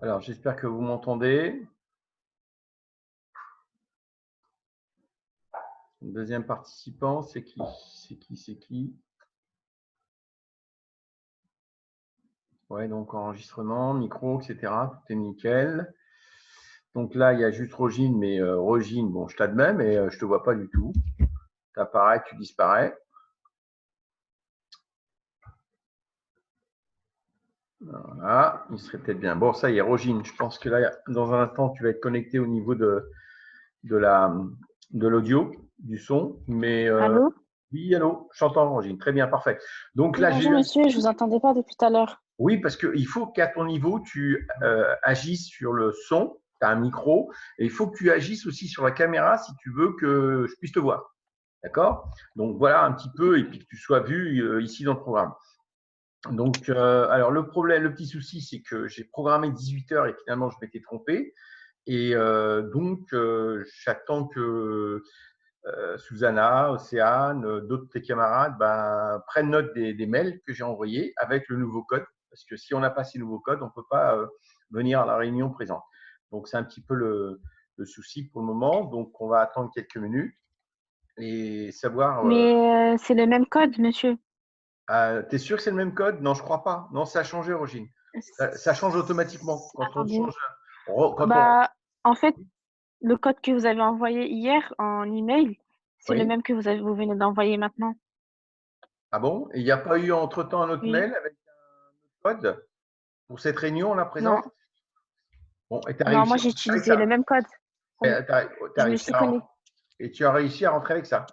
Alors, j'espère que vous m'entendez. Deuxième participant, c'est qui? C'est qui? Ouais, donc enregistrement, micro, etc. Tout est nickel. Donc là, il y a juste Rogine, mais Rogine, bon, je t'admets, mais je ne te vois pas du tout. Tu apparais, tu disparais. Voilà, il serait peut-être bien. Bon, ça y est, Rogine, je pense que là, dans un instant, tu vas être connecté au niveau de l'audio, du son. Mais Allô? oui, allô, j'entends, Rogine. Très bien, parfait. Donc Oui, là, j'ai bonjour eu. monsieur, je vous entendais pas depuis tout à l'heure. Oui, parce qu'il faut qu'à ton niveau, tu agisses sur le son. Tu as un micro et il faut que tu agisses aussi sur la caméra si tu veux que je puisse te voir. D'accord? Donc voilà un petit peu et puis que tu sois vu ici dans le programme. Donc, alors le problème, le petit souci, c'est que j'ai programmé 18 heures et finalement je m'étais trompé. Et donc, j'attends que Susanna, Océane, d'autres de tes camarades prennent note des mails que j'ai envoyés avec le nouveau code. Parce que si on n'a pas ces nouveaux codes, on ne peut pas venir à la réunion présente. Donc, c'est un petit peu le souci pour le moment. Donc, on va attendre quelques minutes et savoir. Mais c'est le même code, monsieur. T'es sûr que c'est le même code? Non, je crois pas. Non, ça a changé, Rogine. Ça change automatiquement quand on Attendez. change. Quand on. Bah, en fait, le code que vous avez envoyé hier en email, c'est le Oui. même que vous venez d'envoyer maintenant. Ah bon? Et il n'y a pas eu entre-temps un autre Oui. mail avec un code pour cette réunion là Non, présente? Bon, et tu as non, moi réussi à j'ai rentrer avec utilisé le ça. même code. Oui. T'as Je me réussi suis à rentrer. connectée. Et tu as réussi à rentrer avec ça.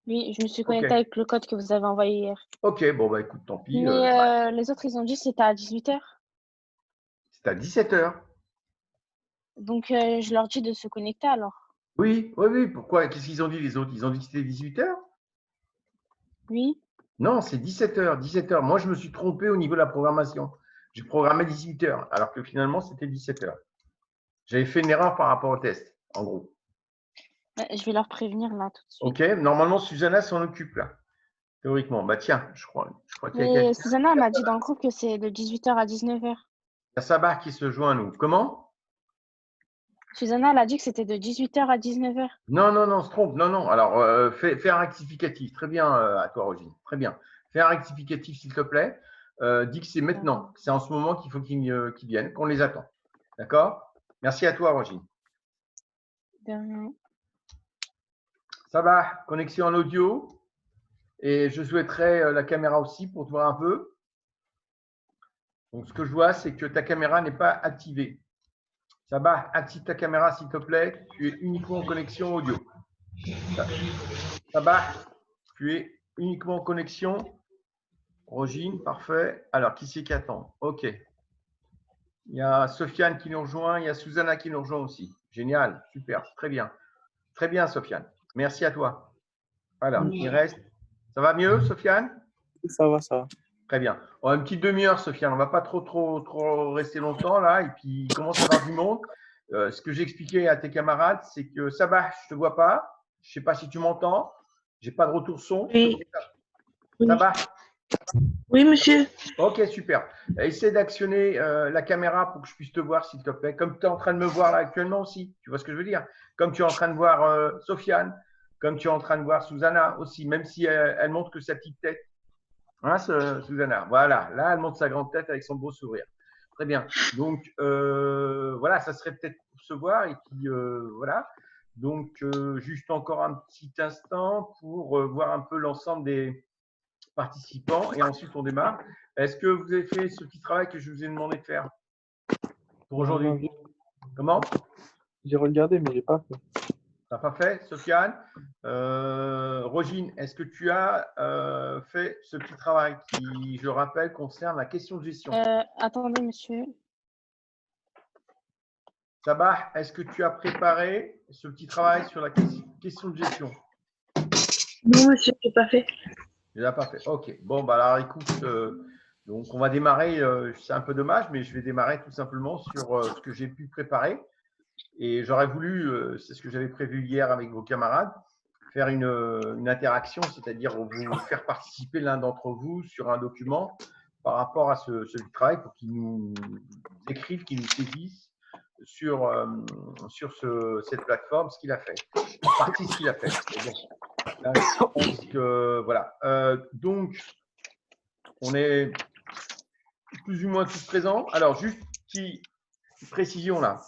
Oui, je me suis Ok. connectée avec le code que vous avez envoyé hier. Ok, bon, bah écoute, tant pis. Mais les autres, ils ont dit que c'était à 18 h. C'est à 17 heures. Donc, je leur dis de se connecter alors. Oui, oui, oui. Pourquoi? Qu'est-ce qu'ils ont dit les autres? Ils ont dit que c'était 18 heures? Oui. Non, c'est 17 heures. 17 heures. Moi, je me suis trompé au niveau de la programmation. J'ai programmé 18 heures, alors que finalement, c'était 17 heures. J'avais fait une erreur par rapport au test, en gros. Je vais leur prévenir là tout de suite. Ok, normalement, Susanna s'en occupe là, théoriquement. Bah tiens, je crois qu'il y a Mais quelqu'un. Susanna m'a dit dans le groupe que c'est de 18 h à 19 h. Il y a Sabah qui se joint à nous. Comment? Susanna, elle a dit que c'était de 18 h à 19 h. Non, non, non, on se trompe. Non, non. Alors, fais un rectificatif. Très bien à toi, Rogine. Très bien. Fais un rectificatif, s'il te plaît. Dis que c'est maintenant, que c'est en ce moment qu'il faut qu'ils viennent, qu'on les attend. D'accord? Merci à toi, Rogine. De rien. Ça va? Connexion en audio. Et je souhaiterais la caméra aussi pour te voir un peu. Donc, ce que je vois, c'est que ta caméra n'est pas activée. Ça va? Active ta caméra, s'il te plaît. Tu es uniquement en connexion audio. Ça va? Tu es uniquement en connexion. Rogine, parfait. Alors, qui c'est qui attend? OK. Il y a Sofiane qui nous rejoint. Il y a Susanna qui nous rejoint aussi. Génial. Super. Très bien. Très bien, Sofiane. Merci à toi. Voilà. Il reste. Ça va mieux, Sofiane? Ça va, ça va. Très bien. On a une petite demi-heure, Sofiane. On ne va pas trop rester longtemps là. Et puis, il commence à y avoir du monde. Ce que j'ai expliqué à tes camarades, c'est que ça va, je ne te vois pas. Je ne sais pas si tu m'entends. Je n'ai pas de retour son. Oui. Ça va? Oui, monsieur. Ok, super. Essaie d'actionner la caméra pour que je puisse te voir, s'il te plaît. Comme tu es en train de me voir là actuellement aussi. Tu vois ce que je veux dire? Comme tu es en train de voir Sofiane, comme tu es en train de voir Susanna aussi, même si elle montre que sa petite tête. Hein, Susanna? Voilà. Là, elle montre sa grande tête avec son beau sourire. Très bien. Donc, voilà, ça serait peut-être pour se voir. Et puis, voilà. Donc, juste encore un petit instant pour voir un peu l'ensemble des participants et ensuite on démarre. Est-ce que vous avez fait ce petit travail que je vous ai demandé de faire pour aujourd'hui? Comment? J'ai regardé, mais j'ai pas fait. Tu n'as pas fait, Sofiane? Rogine, est-ce que tu as fait ce petit travail qui, je rappelle, concerne la question de gestion? Attendez, monsieur. Sabah, est-ce que tu as préparé ce petit travail sur la question de gestion? Non, monsieur, je n'ai pas fait. Je ne l'ai pas fait. Ok. Bon, bah alors écoute, donc on va démarrer. C'est un peu dommage, mais je vais démarrer tout simplement sur ce que j'ai pu préparer. Et j'aurais voulu, c'est ce que j'avais prévu hier avec vos camarades, faire une interaction, c'est-à-dire vous faire participer l'un d'entre vous sur un document, par rapport à ce travail pour qu'ils nous écrivent, qu'ils nous saisissent sur cette plateforme, ce qu'il a fait, en partie ce qu'il a fait. Mais bon, là, je pense que voilà. Donc, on est plus ou moins tous présents. Alors, juste petite précision là,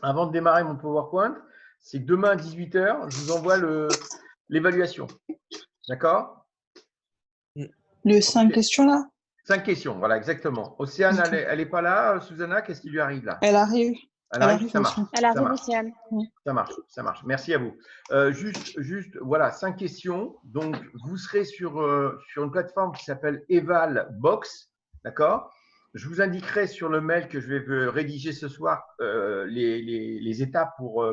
avant de démarrer mon PowerPoint, c'est que demain à 18 h, je vous envoie l'évaluation. D'accord? Le 5 questions là? 5 questions, voilà, exactement. Océane, Ok. elle n'est pas là. Susanna, qu'est-ce qui lui arrive là? Elle arrive. Elle Elle arrive, arrive, ça marche. monsieur. Elle Ça arrive, marche. Océane. Ça marche, ça marche. Merci à vous. Juste, voilà, 5 questions. Donc, vous serez sur une plateforme qui s'appelle Evalbox, d'accord? Je vous indiquerai sur le mail que je vais rédiger ce soir les étapes pour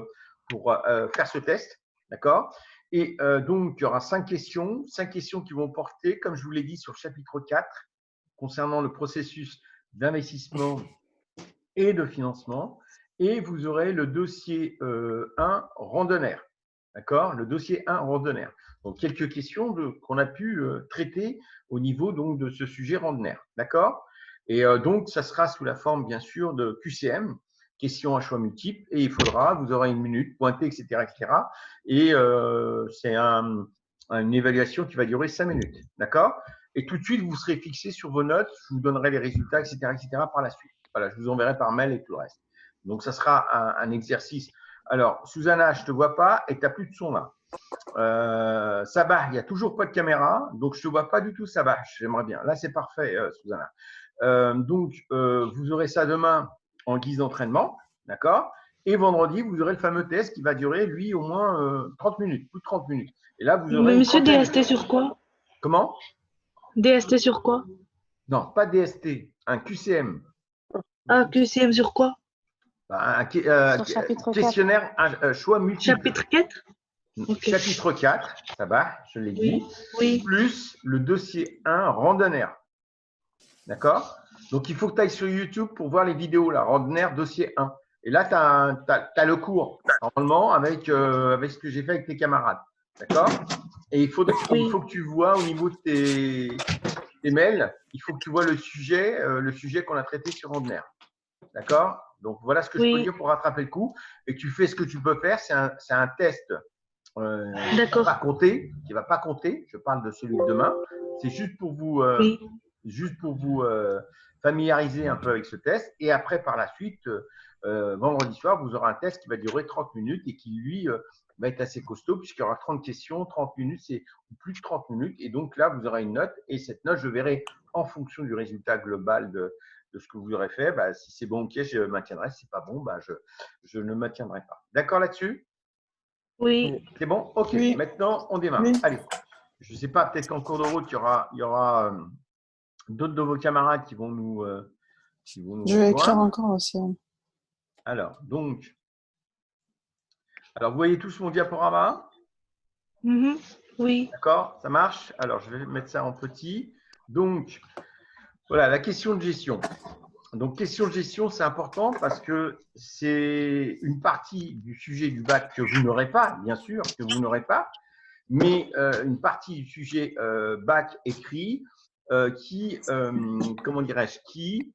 faire ce test, d'accord? Et donc, il y aura 5 questions qui vont porter, comme je vous l'ai dit, sur le chapitre 4, concernant le processus d'investissement et de financement. Et vous aurez le dossier 1 randonnaire. D'accord? Le dossier 1 randonnaire. Donc, quelques questions qu'on a pu traiter au niveau donc, de ce sujet randonnaire. D'accord? Et donc, ça sera sous la forme, bien sûr, de QCM, questions à choix multiples. Et vous aurez 1 minute, pointée, etc. etc. Et c'est une évaluation qui va durer 5 minutes. D'accord? Et tout de suite, vous serez fixé sur vos notes. Je vous donnerai les résultats, etc. etc. par la suite. Voilà, je vous enverrai par mail et tout le reste. Donc, ça sera un exercice. Alors, Susanna, je ne te vois pas et tu n'as plus de son là. Sabah, il n'y a toujours pas de caméra, donc je ne te vois pas du tout, Sabah. J'aimerais bien. Là, c'est parfait, Susanna. Donc, vous aurez ça demain en guise d'entraînement, d'accord? Et vendredi, vous aurez le fameux test qui va durer, lui, au moins 30 minutes, plus de 30 minutes. Et là, vous aurez Mais une monsieur, trentaine- DST sur quoi? Comment? DST sur quoi? Non, pas DST, un QCM. Ah, QCM sur quoi? Sur chapitre 4. Questionnaire, choix multiple. Chapitre 4? Ok. Chapitre 4, ça va, je l'ai dit, Oui. plus le dossier 1 randonnaire. D'accord? Donc, il faut que tu ailles sur YouTube pour voir les vidéos, là, randonnaire, dossier 1. Et là, tu as le cours, normalement, avec ce que j'ai fait avec tes camarades. D'accord? Et il faut que tu vois au niveau de tes mails, il faut que tu vois le sujet qu'on a traité sur randonnaire. D'accord? Donc, voilà ce que je peux dire pour rattraper le coup. Et tu fais ce que tu peux faire. C'est un test qui ne va pas compter. Je parle de celui de demain. C'est juste pour vous familiariser un peu avec ce test. Et après, par la suite, vendredi soir, vous aurez un test qui va durer 30 minutes et qui, lui, va être assez costaud puisqu'il y aura 30 questions. 30 minutes, c'est plus de 30 minutes. Et donc là, vous aurez une note. Et cette note, je verrai en fonction du résultat global de ce que vous aurez fait. Bah, si c'est bon, ok, je maintiendrai. Si c'est pas bon, bah, je ne maintiendrai pas. D'accord là-dessus? Oui. C'est bon? Ok. Oui. Maintenant, on démarre. Oui. Allez. Je ne sais pas, peut-être qu'en cours de route, il y aura d'autres de vos camarades qui vont nous Je vais écrire rejoindre. encore aussi. Alors, vous voyez tous mon diaporama? Oui. D'accord? Ça marche? Alors, je vais mettre ça en petit. Donc, voilà, la question de gestion. Donc, question de gestion, c'est important parce que c'est une partie du sujet du bac que vous n'aurez pas, bien sûr, que vous n'aurez pas, mais une partie du sujet bac écrit qui, comment dirais-je, qui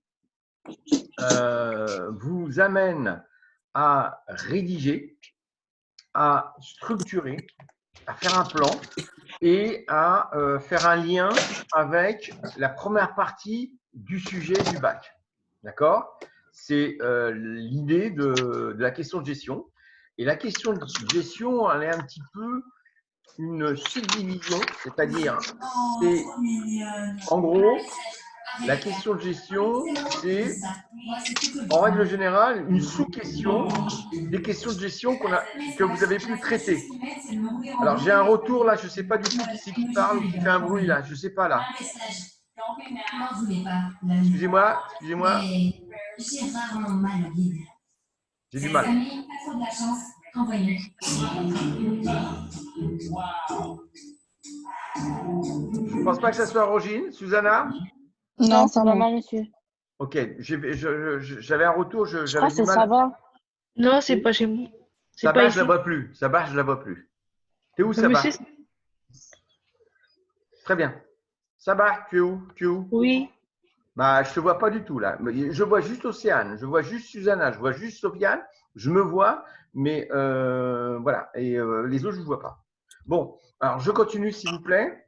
vous amène à rédiger, à structurer, à faire un plan et à faire un lien avec la première partie du sujet du bac. D'accord? C'est l'idée de la question de gestion. Et la question de gestion, elle est un petit peu une subdivision, c'est-à-dire, en gros, la question de gestion, c'est en règle générale une sous-question des questions de gestion que vous avez pu traiter. Alors, j'ai un retour là, je ne sais pas du tout qui c'est qui parle ou qui fait un bruit là, je ne sais pas là. Excusez-moi. J'ai du mal. Je ne pense pas que ça soit Rogine. Susanna? Non, c'est vraiment monsieur. Ok, j'avais un retour, Je crois j'avais que du c'est mal. Sabah. Non, c'est pas chez moi. C'est Sabah, pas je ici. la vois plus. Sabah, je la vois plus. T'es où, Sabah? Monsieur, Très bien. Sabah, tu es où? oui. Bah, je ne te vois pas du tout là. Je vois juste Océane, je vois juste Susanna, je vois juste Sofiane, je me vois, mais voilà. Et les autres, je ne vois pas. Bon, alors je continue s'il vous plaît.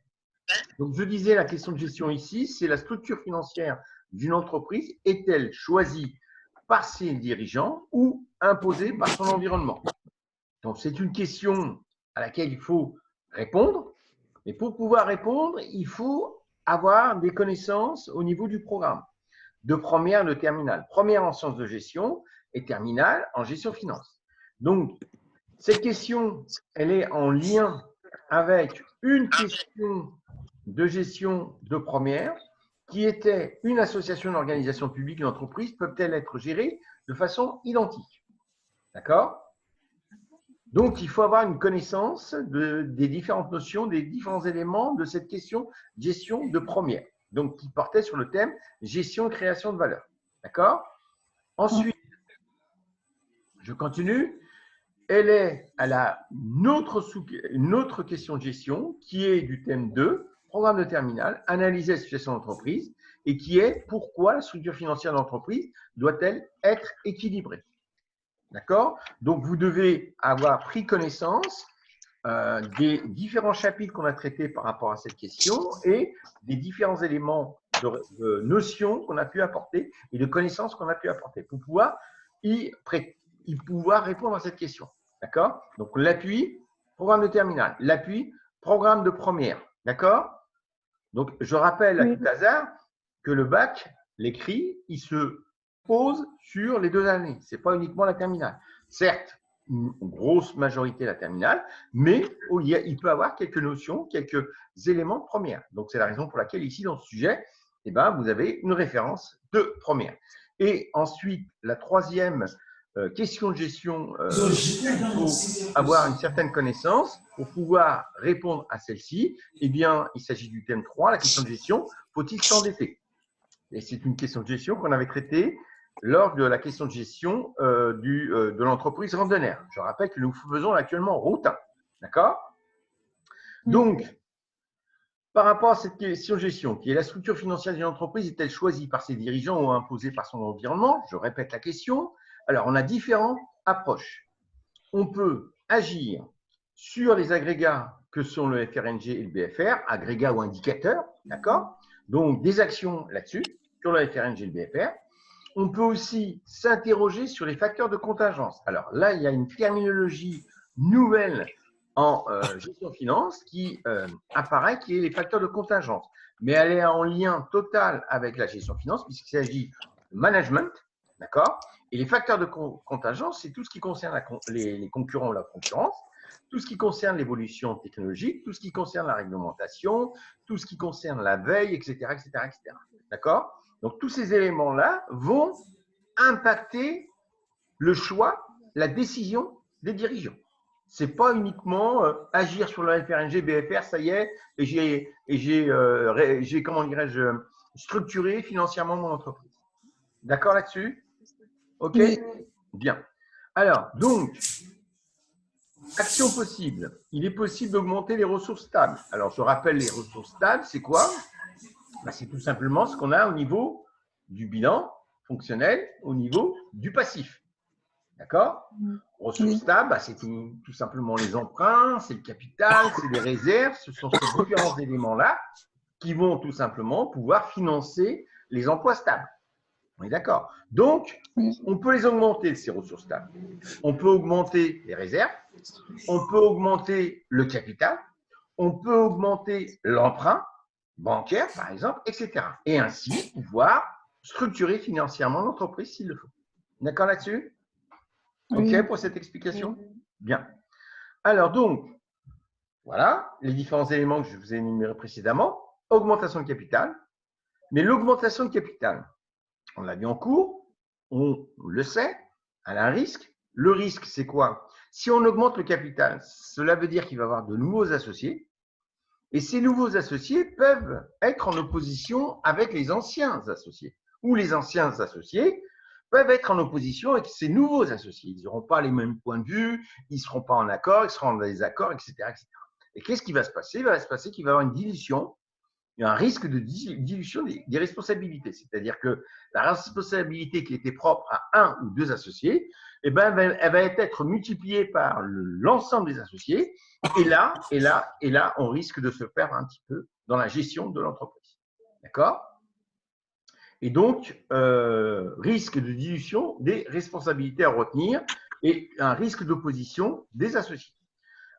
Donc, je disais, la question de gestion ici, c'est la structure financière d'une entreprise est-elle choisie par ses dirigeants ou imposée par son environnement? Donc, c'est une question à laquelle il faut répondre. Mais pour pouvoir répondre, il faut avoir des connaissances au niveau du programme, de première, de terminale. Première en sciences de gestion et terminale en gestion finance. Donc, cette question, elle est en lien avec une question de gestion de première qui était une association d'organisation publique d'entreprise peuvent-elles être gérées de façon identique? D'accord? Donc, il faut avoir une connaissance des différentes notions, des différents éléments de cette question gestion de première, donc qui portait sur le thème gestion et création de valeur. D'accord? Ensuite, je continue. Elle a une autre question de gestion qui est du thème 2, programme de terminale, analyser la situation d'entreprise et qui est pourquoi la structure financière de l'entreprise doit-elle être équilibrée. D'accord? Donc, vous devez avoir pris connaissance des différents chapitres qu'on a traités par rapport à cette question et des différents éléments de notions qu'on a pu apporter et de connaissances qu'on a pu apporter pour pouvoir pouvoir répondre à cette question. D'accord? Donc, l'appui, programme de terminale. L'appui, programme de première. D'accord? Donc, je rappelle à tout hasard que le bac, l'écrit, il se pose sur les 2 années. Ce n'est pas uniquement la terminale. Certes, une grosse majorité la terminale, mais il peut avoir quelques notions, quelques éléments de première. Donc, c'est la raison pour laquelle ici, dans ce sujet, eh ben, vous avez une référence de première. Et ensuite, la troisième question de gestion, il faut avoir une certaine connaissance pour pouvoir répondre à celle-ci. Eh bien, il s'agit du thème 3, la question de gestion. Faut-il s'endetter? Et c'est une question de gestion qu'on avait traitée lors de la question de gestion de l'entreprise randonnaire. Je rappelle que nous faisons actuellement route 1. D'accord? Donc, par rapport à cette question de gestion, qui est la structure financière d'une entreprise, est-elle choisie par ses dirigeants ou imposée par son environnement? Je répète la question. Alors, on a différentes approches. On peut agir sur les agrégats que sont le FRNG et le BFR, agrégats ou indicateurs, d'accord? Donc, des actions là-dessus, sur le FRNG et le BFR. On peut aussi s'interroger sur les facteurs de contingence. Alors là, il y a une terminologie nouvelle en gestion finance qui apparaît, qui est les facteurs de contingence. Mais elle est en lien total avec la gestion finance puisqu'il s'agit de management, d'accord? Et les facteurs de contingence, c'est tout ce qui concerne les concurrents ou la concurrence, tout ce qui concerne l'évolution technologique, tout ce qui concerne la réglementation, tout ce qui concerne la veille, etc., etc., etc. D'accord? Donc, tous ces éléments-là vont impacter le choix, la décision des dirigeants. Ce n'est pas uniquement agir sur le FRNG, BFR, ça y est, et j'ai comment dirais-je, structuré financièrement mon entreprise. D'accord là-dessus? OK? Oui. Bien. Alors, donc, action possible. Il est possible d'augmenter les ressources stables. Alors, je rappelle les ressources stables, c'est quoi? Ben, c'est tout simplement ce qu'on a au niveau du bilan fonctionnel, au niveau du passif. D'accord? Ressources stables, ben, c'est tout simplement les emprunts, c'est le capital, c'est les réserves. Ce sont ces différents éléments-là qui vont tout simplement pouvoir financer les emplois stables. On est d'accord? Donc, on peut les augmenter, ces ressources stables. On peut augmenter les réserves, on peut augmenter le capital, on peut augmenter l'emprunt bancaire, par exemple, etc. Et ainsi pouvoir structurer financièrement l'entreprise s'il le faut. D'accord là-dessus? OK pour cette explication? Bien. Alors donc, voilà les différents éléments que je vous ai énumérés précédemment. Augmentation de capital. Mais l'augmentation de capital, on l'a vu en cours, on le sait, elle a un risque. Le risque, c'est quoi? Si on augmente le capital, cela veut dire qu'il va y avoir de nouveaux associés. Et ces nouveaux associés peuvent être en opposition avec les anciens associés. Ou les anciens associés peuvent être en opposition avec ces nouveaux associés. Ils n'auront pas les mêmes points de vue, ils ne seront pas en accord, ils seront en désaccord, etc., etc. Et qu'est-ce qui va se passer? Il va se passer qu'il va y avoir une dilution il y a un risque de dilution des responsabilités. C'est-à-dire que la responsabilité qui était propre à un ou deux associés, eh ben, elle va être multipliée par l'ensemble des associés. Et là, on risque de se perdre un petit peu dans la gestion de l'entreprise. D'accord? Et donc, risque de dilution des responsabilités à retenir et un risque d'opposition des associés.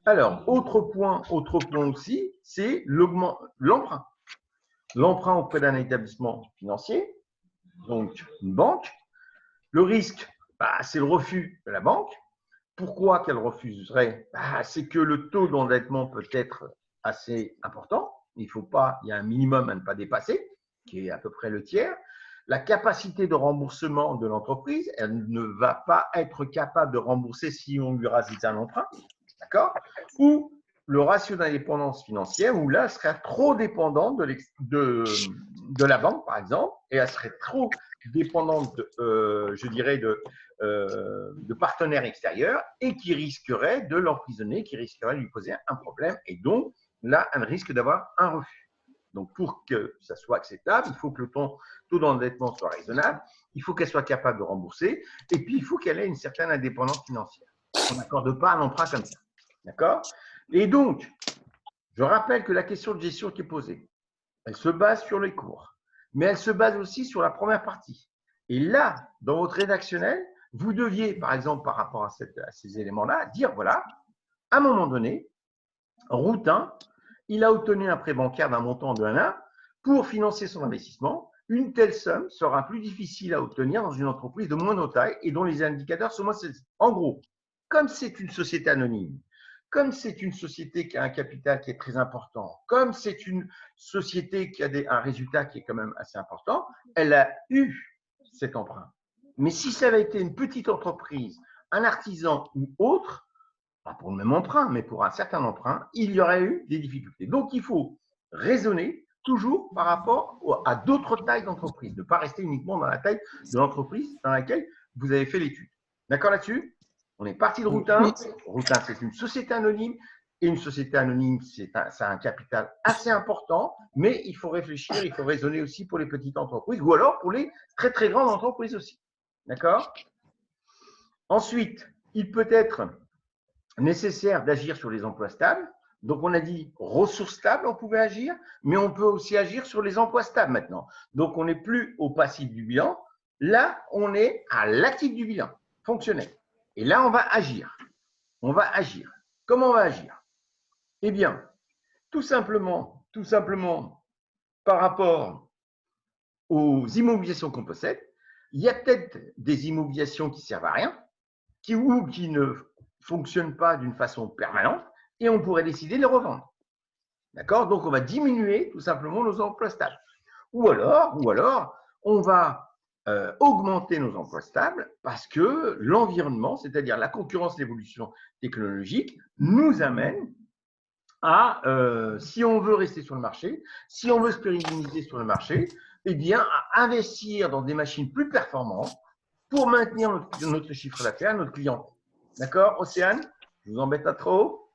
Alors, autre point aussi, c'est l'emprunt. L'emprunt auprès d'un établissement financier, donc une banque. Le risque, c'est le refus de la banque. Pourquoi qu'elle refuserait? C'est que le taux d'endettement peut être assez important. Il y a un minimum à ne pas dépasser, qui est à peu près le tiers. La capacité de remboursement de l'entreprise, elle ne va pas être capable de rembourser si on lui rajoute un emprunt. D'accord? Ou le ratio d'indépendance financière, où là, elle serait trop dépendante de la banque, par exemple, et elle serait trop dépendante, je dirais, de partenaires extérieurs et qui risquerait de l'emprisonner, qui risquerait de lui poser un problème. Et donc, là, elle risque d'avoir un refus. Donc, pour que ça soit acceptable, il faut que le taux d'endettement soit raisonnable, il faut qu'elle soit capable de rembourser, et puis il faut qu'elle ait une certaine indépendance financière. On n'accorde pas un emprunt comme ça. D'accord? Et donc, je rappelle que la question de gestion qui est posée, elle se base sur les cours, mais elle se base aussi sur la première partie. Et là, dans votre rédactionnel, vous deviez, par exemple, par rapport à ces éléments-là, dire, voilà, à un moment donné, route 1, il a obtenu un prêt bancaire d'un montant de 1 pour financer son investissement. Une telle somme sera plus difficile à obtenir dans une entreprise de moindre taille et dont les indicateurs sont moins saisis. En gros, comme c'est une société anonyme, comme c'est une société qui a un capital qui est très important, comme c'est une société qui a un résultat qui est quand même assez important, elle a eu cet emprunt. Mais si ça avait été une petite entreprise, un artisan ou autre, pas pour le même emprunt, mais pour un certain emprunt, il y aurait eu des difficultés. Donc, il faut raisonner toujours par rapport à d'autres tailles d'entreprise, ne pas rester uniquement dans la taille de l'entreprise dans laquelle vous avez fait l'étude. D'accord là-dessus? On est parti de route 1. Route 1, c'est une société anonyme. Et une société anonyme, ça a un capital assez important, mais il faut réfléchir, il faut raisonner aussi pour les petites entreprises ou alors pour les très, très grandes entreprises aussi. D'accord? Ensuite, il peut être nécessaire d'agir sur les emplois stables. Donc, on a dit ressources stables, on pouvait agir, mais on peut aussi agir sur les emplois stables maintenant. Donc, on n'est plus au passif du bilan. Là, on est à l'actif du bilan, fonctionnel. Et là, on va agir. On va agir. Comment on va agir? Eh bien, tout simplement, par rapport aux immobilisations qu'on possède, il y a peut-être des immobilisations qui ne servent à rien, qui ne fonctionnent pas d'une façon permanente, et on pourrait décider de les revendre. D'accord? Donc, on va diminuer tout simplement nos emplois stables. Ou alors, on va augmenter nos emplois stables parce que l'environnement, c'est-à-dire la concurrence, l'évolution technologique, nous amène à, si on veut rester sur le marché, si on veut se pérenniser sur le marché, eh bien, à investir dans des machines plus performantes pour maintenir notre chiffre d'affaires, notre client. D'accord, Océane? Je vous embête pas trop?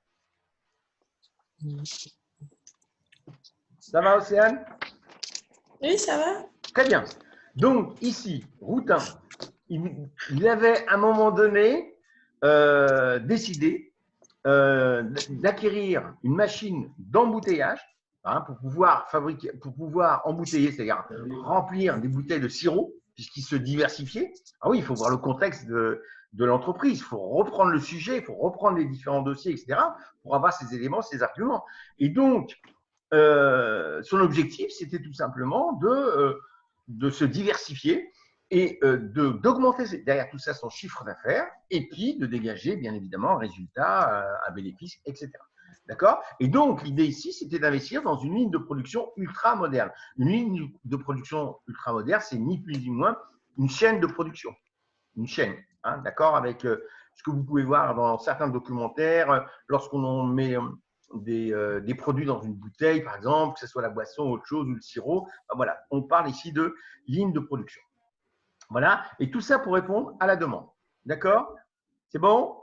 Ça va, Océane? Oui, ça va. Très bien. Donc, ici, route 1, il avait à un moment donné décidé d'acquérir une machine d'embouteillage pour pouvoir embouteiller, c'est-à-dire remplir des bouteilles de sirop, puisqu'il se diversifiait. Ah oui, il faut voir le contexte de l'entreprise, il faut reprendre le sujet, il faut reprendre les différents dossiers, etc., pour avoir ces éléments, ces arguments. Et donc, son objectif, c'était tout simplement de se diversifier et d'augmenter derrière tout ça son chiffre d'affaires et puis de dégager bien évidemment un résultat, un bénéfice, etc. D'accord? Et donc, l'idée ici, c'était d'investir dans une ligne de production ultra moderne. Une ligne de production ultra moderne, c'est ni plus ni moins une chaîne de production. Une chaîne, d'accord? Avec ce que vous pouvez voir dans certains documentaires, lorsqu'on met des produits dans une bouteille, par exemple, que ce soit la boisson, autre chose, ou le sirop. Voilà, on parle ici de ligne de production. Voilà, et tout ça pour répondre à la demande. D'accord? C'est bon?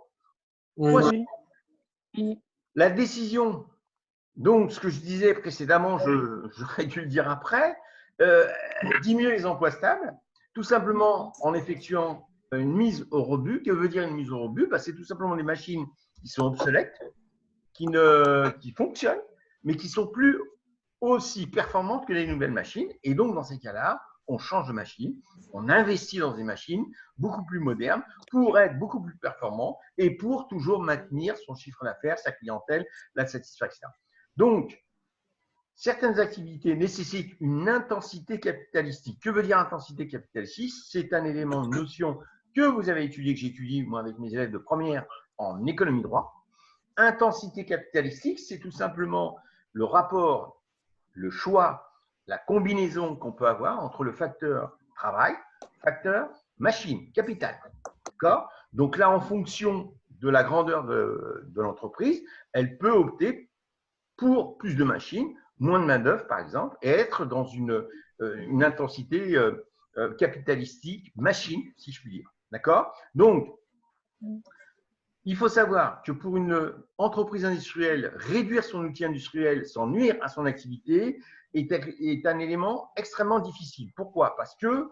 Oui. La décision Donc, ce que je disais précédemment, j'aurais dû le dire après, diminuer les emplois stables, tout simplement en effectuant une mise au rebut. Que veut dire une mise au rebut? C'est tout simplement des machines qui sont obsolètes, qui fonctionnent, mais qui sont plus aussi performantes que les nouvelles machines. Et donc, dans ces cas-là, on change de machine, on investit dans des machines beaucoup plus modernes pour être beaucoup plus performant et pour toujours maintenir son chiffre d'affaires, sa clientèle, la satisfaction. Donc, certaines activités nécessitent une intensité capitalistique. Que veut dire intensité capitalistique? C'est un élément, une notion que vous avez étudié, que j'étudie moi avec mes élèves de première en économie droit. Intensité capitalistique, c'est tout simplement le rapport, le choix, la combinaison qu'on peut avoir entre le facteur travail, facteur machine, capital. D'accord? Donc là, en fonction de la grandeur de l'entreprise, elle peut opter pour plus de machines, moins de main-d'œuvre, par exemple, et être dans une intensité capitalistique machine, si je puis dire. D'accord? Donc, il faut savoir que pour une entreprise industrielle, réduire son outil industriel sans nuire à son activité est un élément extrêmement difficile. Pourquoi? Parce que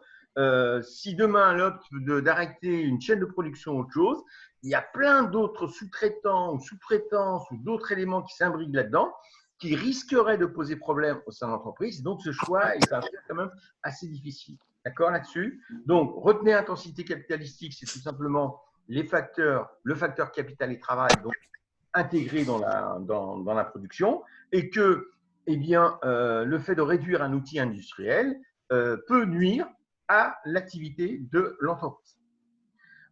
si demain elle opte d'arrêter une chaîne de production ou autre chose, il y a plein d'autres sous-traitants ou sous-traitances ou d'autres éléments qui s'imbriquent là-dedans qui risqueraient de poser problème au sein de l'entreprise. Donc, ce choix est quand même assez difficile. D'accord là-dessus? Donc, retenez intensité capitalistique, c'est tout simplement le facteur capital et travail, donc intégré dans la production, et que eh bien, le fait de réduire un outil industriel peut nuire à l'activité de l'entreprise.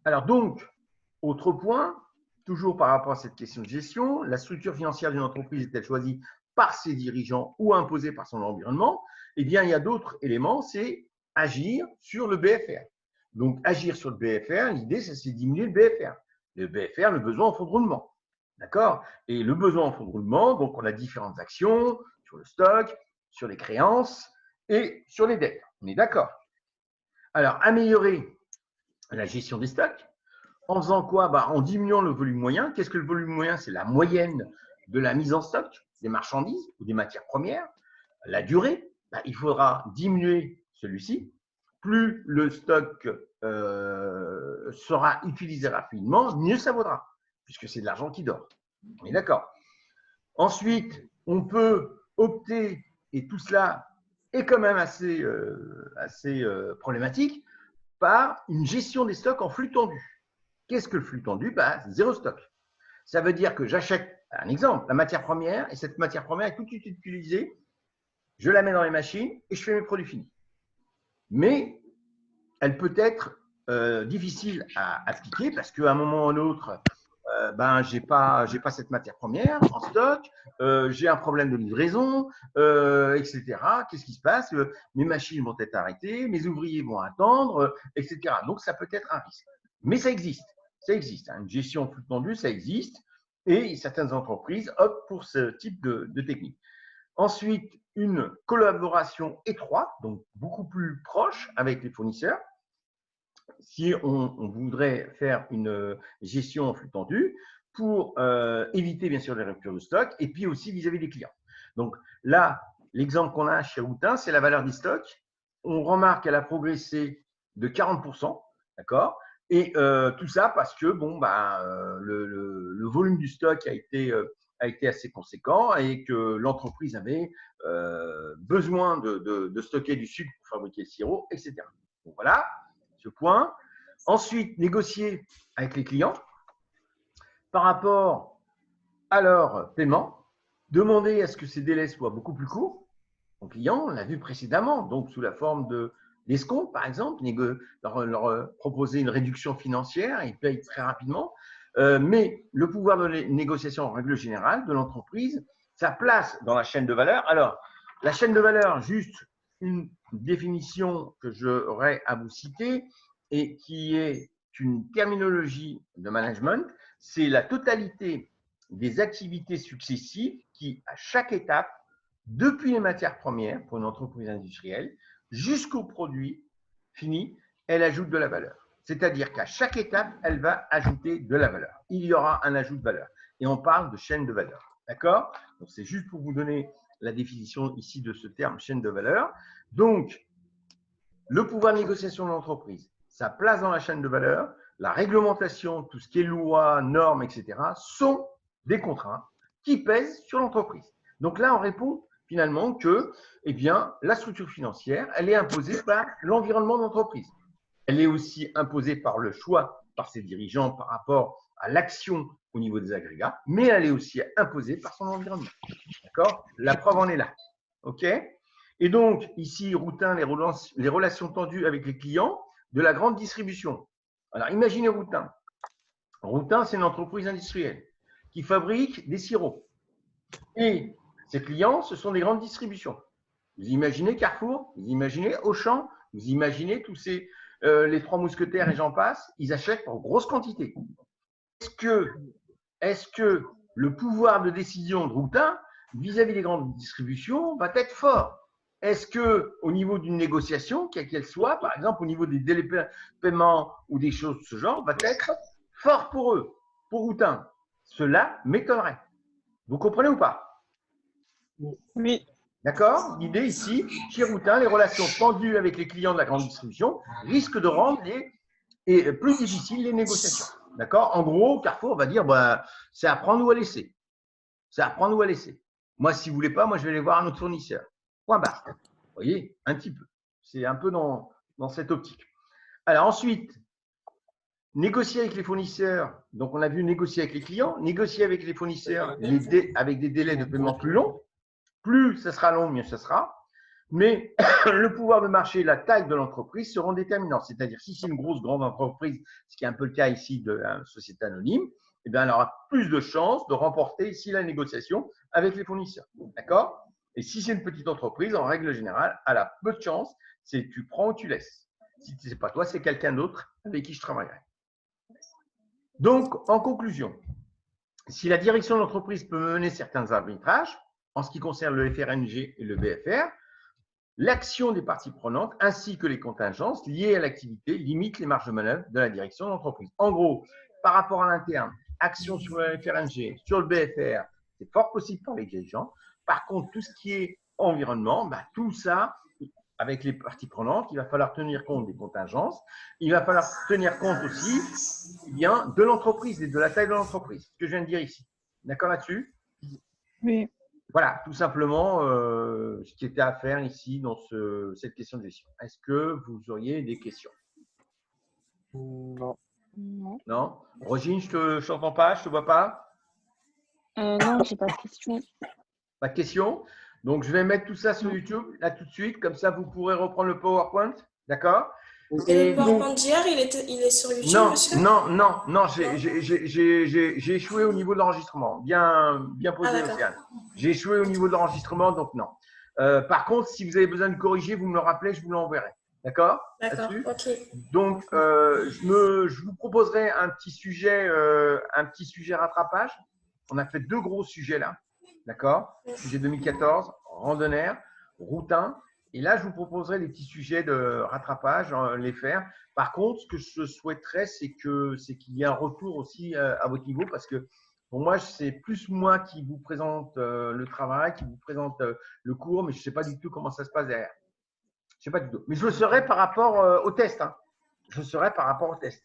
Alors donc, autre point, toujours par rapport à cette question de gestion, la structure financière d'une entreprise est-elle choisie par ses dirigeants ou imposée par son environnement? Eh bien, il y a d'autres éléments, c'est agir sur le BFR. Donc, agir sur le BFR, l'idée, c'est diminuer le BFR. Le BFR, le besoin en fonds de roulement. D'accord? Et le besoin en fonds de roulement, donc on a différentes actions sur le stock, sur les créances et sur les dettes. On est d'accord? Alors, améliorer la gestion des stocks. En faisant quoi? En diminuant le volume moyen. Qu'est-ce que le volume moyen? C'est la moyenne de la mise en stock des marchandises ou des matières premières. La durée, il faudra diminuer celui-ci. Plus le stock sera utilisé rapidement, mieux ça vaudra, puisque c'est de l'argent qui dort. On est d'accord. Ensuite, on peut opter, et tout cela est quand même assez problématique, par une gestion des stocks en flux tendu. Qu'est-ce que le flux tendu? Zéro stock. Ça veut dire que j'achète, un exemple, la matière première, et cette matière première est tout de suite utilisée, je la mets dans les machines et je fais mes produits finis. Mais elle peut être difficile à appliquer parce qu'à un moment ou à un autre, j'ai pas cette matière première en stock, j'ai un problème de livraison, etc. Qu'est-ce qui se passe? Mes machines vont être arrêtées, mes ouvriers vont attendre, etc. Donc, ça peut être un risque. Mais ça existe. Ça existe. Une gestion flux tendu, ça existe. Et certaines entreprises optent pour ce type de technique. Ensuite, une collaboration étroite, donc beaucoup plus proche avec les fournisseurs. Si on voudrait faire une gestion en flux tendu pour éviter bien sûr les ruptures de stock et puis aussi vis-à-vis des clients. Donc là, l'exemple qu'on a chez Houtin, c'est la valeur des stocks. On remarque qu'elle a progressé de 40%, d'accord? Et tout ça parce que le volume du stock a été assez conséquent et que l'entreprise avait besoin de stocker du sucre pour fabriquer le sirop, etc. Donc voilà ce point. Ensuite, négocier avec les clients par rapport à leur paiement, demander à ce que ces délais soient beaucoup plus courts aux clients, on l'a vu précédemment, donc sous la forme d'escompte, par exemple, leur proposer une réduction financière, ils payent très rapidement, mais le pouvoir de négociation en règle générale de l'entreprise, ça place dans la chaîne de valeur. Alors, la chaîne de valeur, juste une définition que j'aurais à vous citer et qui est une terminologie de management, c'est la totalité des activités successives qui, à chaque étape, depuis les matières premières pour une entreprise industrielle jusqu'au produit fini, elle ajoute de la valeur. C'est-à-dire qu'à chaque étape, elle va ajouter de la valeur. Il y aura un ajout de valeur. Et on parle de chaîne de valeur. D'accord? Donc, c'est juste pour vous donner la définition ici de ce terme chaîne de valeur. Donc, le pouvoir de négociation de l'entreprise, sa place dans la chaîne de valeur, la réglementation, tout ce qui est loi, normes, etc., sont des contraintes qui pèsent sur l'entreprise. Donc là, on répond finalement que eh bien, la structure financière, elle est imposée par l'environnement d'entreprise. Elle est aussi imposée par le choix par ses dirigeants par rapport à l'action au niveau des agrégats, mais elle est aussi imposée par son environnement. D'accord? La preuve en est là. OK? Et donc, ici, Routin, les relations tendues avec les clients de la grande distribution. Alors, imaginez Routin. Routin, c'est une entreprise industrielle qui fabrique des sirops. Et ses clients, ce sont des grandes distributions. Vous imaginez Carrefour, vous imaginez Auchan, vous imaginez tous ces, les Trois Mousquetaires et j'en passe, ils achètent en grosse quantité. Est-ce que le pouvoir de décision de Routin vis-à-vis des grandes distributions va être fort? Est-ce que au niveau d'une négociation, quelle qu'elle soit, par exemple au niveau des délais de paiement ou des choses de ce genre, va être fort pour eux, pour Routin? Cela m'étonnerait. Vous comprenez ou pas? Oui. D'accord? L'idée ici, chez Routin, les relations tendues avec les clients de la grande distribution risquent de rendre plus difficiles les négociations. D'accord? En gros, Carrefour va dire bah, c'est à prendre ou à laisser. C'est à prendre ou à laisser. Moi, si vous ne voulez pas, moi, je vais aller voir un autre fournisseur. Point barre. Vous voyez, un petit peu. C'est un peu dans cette optique. Alors ensuite, négocier avec les fournisseurs. Donc, on a vu négocier avec les clients, négocier avec les fournisseurs avec des délais de paiement plus longs. Plus ça sera long, mieux ça sera. Mais le pouvoir de marché, la taille de l'entreprise seront déterminants. C'est-à-dire, si c'est une grande entreprise, ce qui est un peu le cas ici de la société anonyme, eh bien, elle aura plus de chances de remporter ici la négociation avec les fournisseurs. D'accord? Et si c'est une petite entreprise, en règle générale, elle a peu de chances. C'est tu prends ou tu laisses. Si ce n'est pas toi, c'est quelqu'un d'autre avec qui je travaillerai. Donc, en conclusion, si la direction de l'entreprise peut mener certains arbitrages, en ce qui concerne le FRNG et le BFR, l'action des parties prenantes ainsi que les contingences liées à l'activité limitent les marges de manœuvre de la direction de l'entreprise. En gros, par rapport à l'interne, action sur le FRNG, sur le BFR, c'est fort possible par les dirigeants. Par contre, tout ce qui est environnement, bah, tout ça, avec les parties prenantes, il va falloir tenir compte des contingences. Il va falloir tenir compte aussi bien, de l'entreprise et de la taille de l'entreprise, ce que je viens de dire ici. D'accord là-dessus? Oui. Voilà, tout simplement ce qui était à faire ici dans cette question de gestion. Est-ce que vous auriez des questions? Non. Non. Non? Rosine, je ne t'entends pas, je ne te vois pas. Non, j'ai pas de questions. Pas de questions. Donc, je vais mettre tout ça sur YouTube là tout de suite. Comme ça, vous pourrez reprendre le PowerPoint. D'accord? Et le PowerPoint d'hier, il est sur YouTube, Non, monsieur? non, j'ai échoué au niveau de l'enregistrement. Bien posé, Ah, d'accord. Océane. J'ai échoué au niveau de l'enregistrement, donc non. Par contre, si vous avez besoin de corriger, vous me le rappelez, je vous l'enverrai. D'accord? D'accord, Là-dessus? ok. Donc, je vous proposerai un petit sujet rattrapage. On a fait deux gros sujets là. D'accord? Sujet 2014, randonneur, routin. Et là, je vous proposerai des petits sujets de rattrapage, les faire. Par contre, ce que je souhaiterais, c'est qu'il y ait un retour aussi à votre niveau parce que pour moi, c'est plus moi qui vous présente le travail, qui vous présente le cours, mais je ne sais pas du tout comment ça se passe derrière. Je sais pas du tout. Mais je le saurai par rapport au test. Hein. Je le saurai par rapport au test.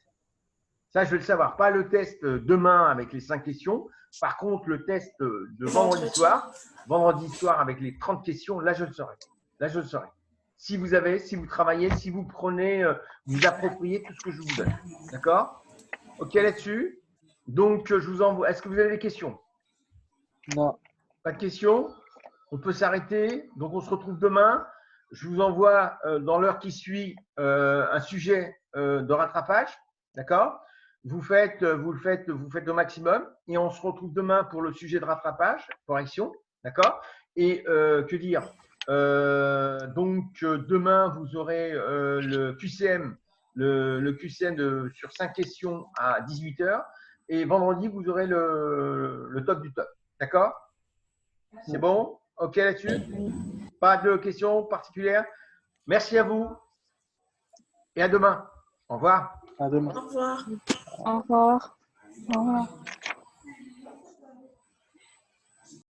Ça, je vais le savoir. Pas le test demain avec les 5 questions. Par contre, le test de vendredi soir avec les 30 questions, là, je le saurai. Là, je le saurai. Si vous travaillez, si vous prenez, vous appropriez tout ce que je vous donne. D'accord? OK là-dessus? Donc, je vous envoie. Est-ce que vous avez des questions? Non. Pas de questions? On peut s'arrêter. Donc, on se retrouve demain. Je vous envoie dans l'heure qui suit un sujet de rattrapage. D'accord? Vous le faites au maximum. Et on se retrouve demain pour le sujet de rattrapage, correction. D'accord? Et que dire? Donc, demain, vous aurez le QCM, le QCM sur 5 questions à 18 h. Et vendredi, vous aurez le top du top. D'accord? C'est bon? OK là-dessus? Pas de questions particulières? Merci à vous et à demain. Au revoir. À demain. Au revoir. Au revoir. Au revoir.